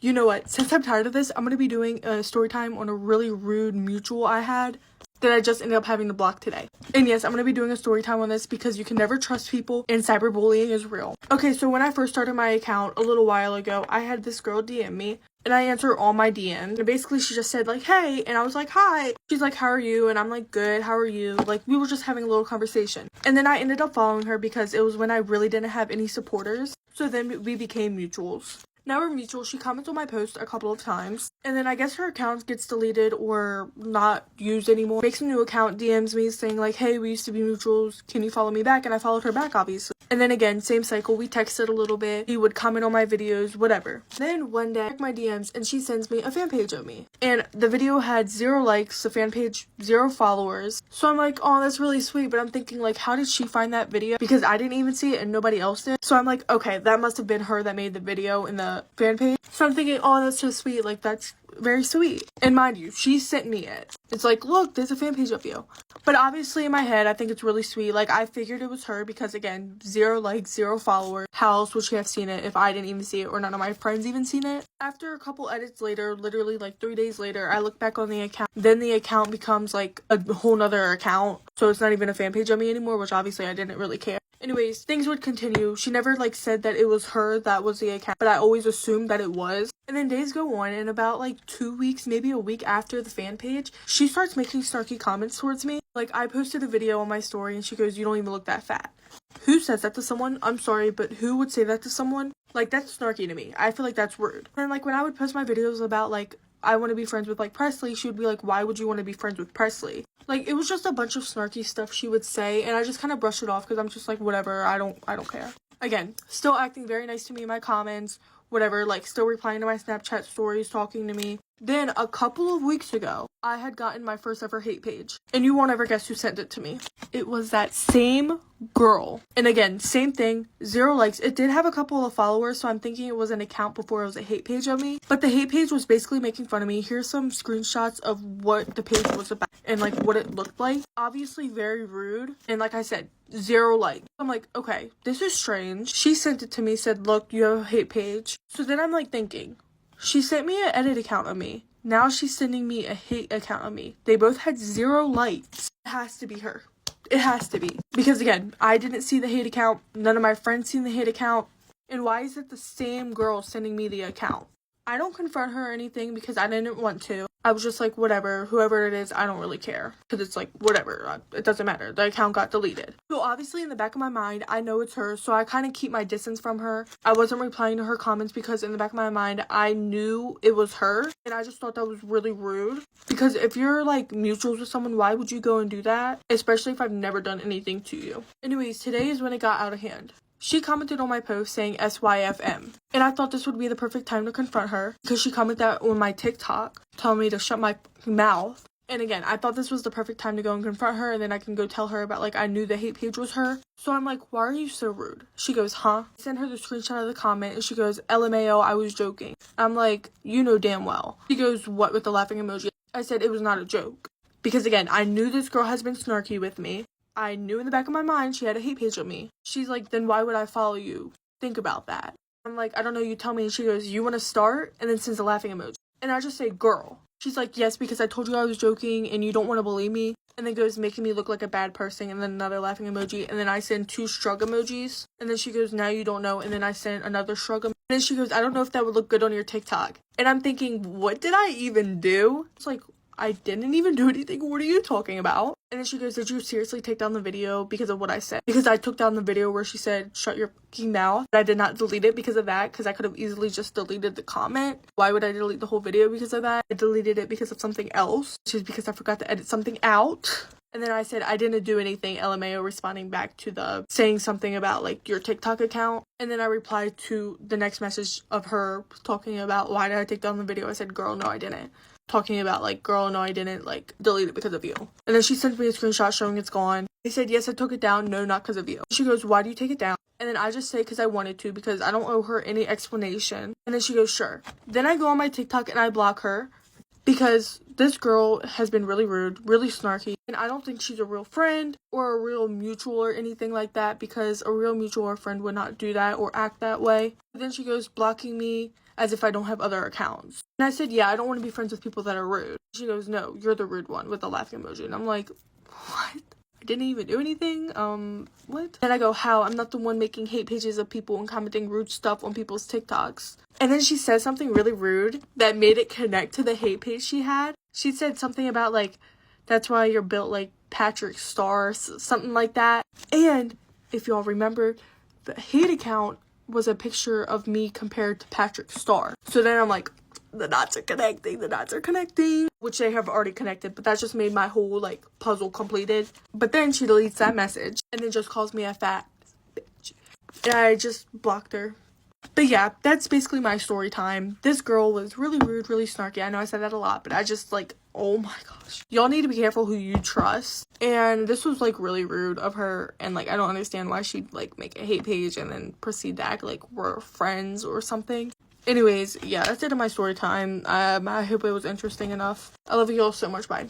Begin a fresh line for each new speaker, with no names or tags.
You know what? Since I'm tired of this, I'm going to be doing a story time on a really rude mutual I had that I just ended up having to block today. And yes, I'm going to be doing a story time on this because you can never trust people and cyberbullying is real. Okay, so when I first started my account a little while ago, I had this girl DM me and I answered all my DMs. And basically she just said like, hey, and I was like, hi. She's like, how are you? And I'm like, good, how are you? Like, we were just having a little conversation. And then I ended up following her because it was when I really didn't have any supporters. So then we became mutuals. Now we're mutual. She comments on my post a couple of times, and then I guess her account gets deleted or not used anymore. Makes a new account, DMs me saying like, hey, we used to be mutuals, can you follow me back? And I followed her back, obviously. And then again, same cycle, we texted a little bit, he would comment on my videos, whatever. Then one day I check my DMs and she sends me a fan page of me, and the video had 0 likes, the fan page 0 followers. So I'm like, oh, that's really sweet, but I'm thinking like, how did she find that video? Because I didn't even see it and nobody else did. So I'm like, okay, that must have been her that made the video in the fan page. So I'm thinking, oh, that's so sweet, like that's very sweet. And mind you, she sent me it. It's like, look, there's a fan page of you. But obviously in my head, I think it's really sweet. Like, I figured it was her because again, 0 likes, 0 followers. How else would she have seen it if I didn't even see it or none of my friends even seen it? After a couple edits later, literally like 3 days later, I look back on the account. Then the account becomes like a whole nother account. So it's not even a fan page of me anymore, which obviously I didn't really care. Anyways, things would continue. She never like said that it was her that was the account, but I always assumed that it was. And then days go on, and about like 2 weeks, maybe a week after the fan page, she starts making snarky comments towards me. Like, I posted a video on my story and she goes, you don't even look that fat. Who says that to someone? I'm sorry, but who would say that to someone? Like, that's snarky to me. I feel like that's rude. And like when I would post my videos about like I want to be friends with like Presley, she would be like, why would you want to be friends with Presley? Like, it was just a bunch of snarky stuff she would say, and I just kind of brushed it off because I'm just like, whatever, I don't care. Again, still acting very nice to me in my comments, whatever, like still replying to my Snapchat stories, talking to me. Then a couple of weeks ago, I had gotten my first ever hate page, and you won't ever guess who sent it to me. It was that same girl. And again, same thing, 0 likes. It did have a couple of followers, so I'm thinking it was an account before it was a hate page of me. But the hate page was basically making fun of me. Here's some screenshots of what the page was about and like what it looked like. Obviously very rude, and like I said, 0 likes. I'm like, okay, this is strange. She sent it to me, said, look, you have a hate page. So then I'm like thinking, she sent me an edit account of me. Now she's sending me a hate account of me. They both had 0 likes. It has to be her. It has to be. Because again, I didn't see the hate account. None of my friends seen the hate account. And why is it the same girl sending me the account? I don't confront her or anything because I didn't want to. I was just like, whatever, whoever it is, I don't really care. Because it's like, whatever, it doesn't matter. The account got deleted. So obviously in the back of my mind, I know it's her. So I kind of keep my distance from her. I wasn't replying to her comments because in the back of my mind, I knew it was her. And I just thought that was really rude. Because if you're like mutuals with someone, why would you go and do that? Especially if I've never done anything to you. Anyways, today is when it got out of hand. She commented on my post saying SYFM, and I thought this would be the perfect time to confront her because she commented that on my TikTok, telling me to shut my mouth. And again, I thought this was the perfect time to go and confront her, and then I can go tell her about like I knew the hate page was her. So I'm like, why are you so rude? She goes, huh? I sent her the screenshot of the comment, and she goes, LMAO, I was joking. I'm like, you know damn well. She goes, what, with the laughing emoji? I said it was not a joke. Because again, I knew this girl has been snarky with me. I knew in the back of my mind she had a hate page of me. She's like, then why would I follow you? Think about that. I'm like, I don't know, you tell me. And she goes, you want to start? And then sends a laughing emoji. And I just say, girl. She's like, yes, because I told you I was joking and you don't want to believe me. And then goes, making me look like a bad person. And then another laughing emoji. And then I send 2 shrug emojis. And then she goes, now you don't know. And then I send another shrug emoji. And then she goes, I don't know if that would look good on your TikTok. And I'm thinking, what did I even do? It's like, I didn't even do anything. What are you talking about? And then she goes, did you seriously take down the video because of what I said? Because I took down the video where she said, shut your fucking mouth. But I did not delete it because of that, because I could have easily just deleted the comment. Why would I delete the whole video because of that? I deleted it because of something else, which is because I forgot to edit something out. And then I said, I didn't do anything, LMAO, responding back to the saying something about like your TikTok account. And then I replied to the next message of her talking about why did I take down the video? I said, girl, no, I didn't. Talking about like, girl, no, I didn't like delete it because of you. And then she sent me a screenshot showing it's gone. I said, yes, I took it down. No, not because of you. She goes, why do you take it down? And then I just say because I wanted to, because I don't owe her any explanation. And then she goes, sure. Then I go on my TikTok and I block her because this girl has been really rude, really snarky. And I don't think she's a real friend or a real mutual or anything like that, because a real mutual or friend would not do that or act that way. But then she goes blocking me as if I don't have other accounts. And I said, yeah, I don't want to be friends with people that are rude. She goes, no, you're the rude one, with the laughing emoji. And I'm like, what? I didn't even do anything. What? And I go, how? I'm not the one making hate pages of people and commenting rude stuff on people's TikToks. And then she said something really rude that made it connect to the hate page she had. She said something about, like, that's why you're built like Patrick Star, something like that. And if y'all remember, the hate account was a picture of me compared to Patrick Star. So then I'm like, the dots are connecting, which they have already connected, but that just made my whole, like, puzzle completed. But then she deletes that message and then just calls me a fat bitch. And I just blocked her. But yeah, that's basically my story time. This girl was really rude, really snarky. I know I said that a lot, but I just, like, oh my gosh. Y'all need to be careful who you trust. And this was, like, really rude of her. And, like, I don't understand why she'd, like, make a hate page and then proceed to act like we're friends or something. Anyways, yeah, that's it in my story time. I hope it was interesting enough. I love you all so much. Bye.